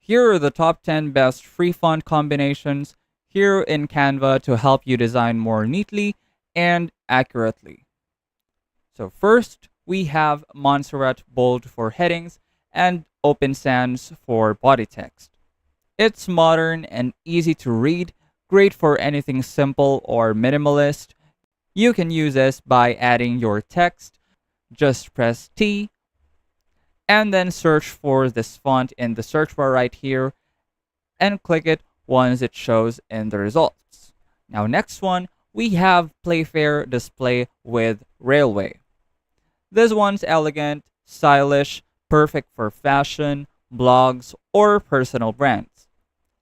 Here are the top 10 best free font combinations here in Canva to help you design more neatly and accurately. So first, we have Montserrat Bold for headings and Open Sans for body text. It's modern and easy to read, great for anything simple or minimalist. You can use this by adding your text. Just press T and then search for this font in the search bar right here and click it once it shows in the results. Now next one, we have Playfair Display with Railway. This one's elegant, stylish, perfect for fashion, blogs, or personal brands.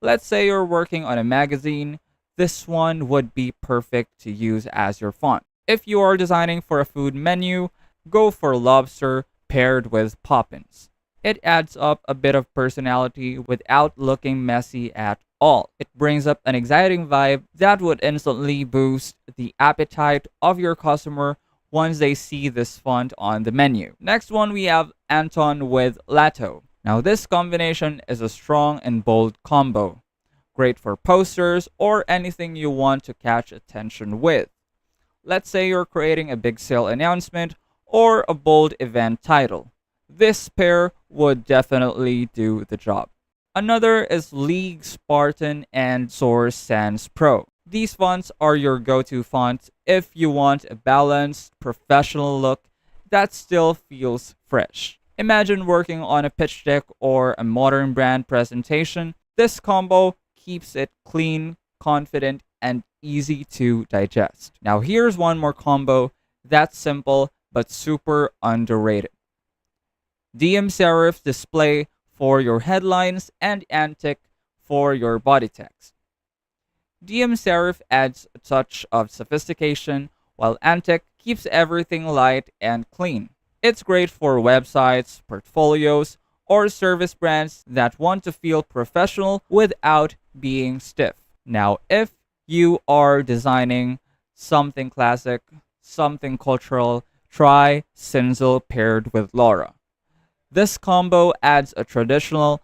Let's say you're working on a magazine, this one would be perfect to use as your font. If you are designing for a food menu, go for lobster paired with Poppins. It adds up a bit of personality without looking messy at all. It brings up an exciting vibe that would instantly boost the appetite of your customer once they see this font on the menu. Next one, we have Anton with Lato. Now this combination is a strong and bold combo. Great for posters or anything you want to catch attention with. Let's say you're creating a big sale announcement or a bold event title. This pair would definitely do the job. Another is League Spartan and Source Sans Pro. These fonts are your go-to fonts if you want a balanced, professional look that still feels fresh. Imagine working on a pitch deck or a modern brand presentation. This combo keeps it clean, confident, and easy to digest. Now here's one more combo that's simple but super underrated. DM Serif Display for your headlines and Antic for your body text. DM Serif adds a touch of sophistication, while Antic keeps everything light and clean. It's great for websites, portfolios, or service brands that want to feel professional without being stiff. Now, if you are designing something classic, something cultural, try Cinzel paired with Laura. This combo adds a traditional,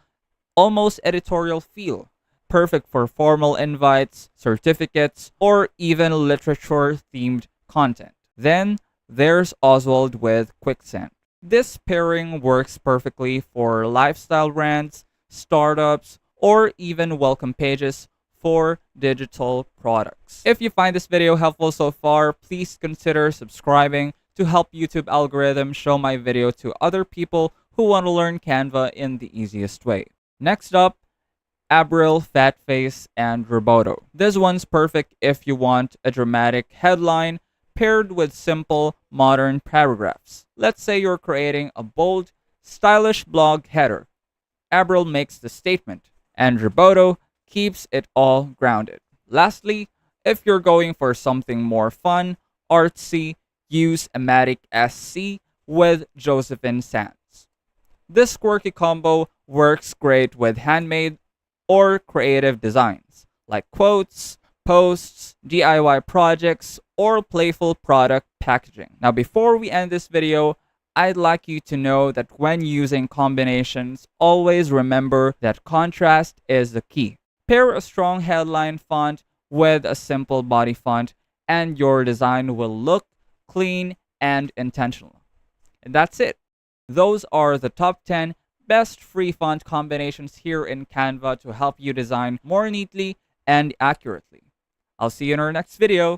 almost editorial feel, perfect for formal invites, certificates, or even literature-themed content. Then, there's Oswald with Quicksand. This pairing works perfectly for lifestyle brands, startups, or even welcome pages for digital products. If you find this video helpful so far, please consider subscribing to help YouTube algorithm show my video to other people who want to learn Canva in the easiest way. Next up, Abril, Fatface, and Roboto. This one's perfect if you want a dramatic headline paired with simple, modern paragraphs. Let's say you're creating a bold, stylish blog header. Abril makes the statement, and Roboto keeps it all grounded. Lastly, if you're going for something more fun, artsy, use Amatic SC with Josephine Sands. This quirky combo works great with handmade or creative designs, like quotes, posts, DIY projects, or playful product packaging. Now, before we end this video, I'd like you to know that when using combinations, always remember that contrast is the key. Pair a strong headline font with a simple body font, and your design will look clean and intentional. And that's it. Those are the top 10 best free font combinations here in Canva to help you design more neatly and accurately. I'll see you in our next video.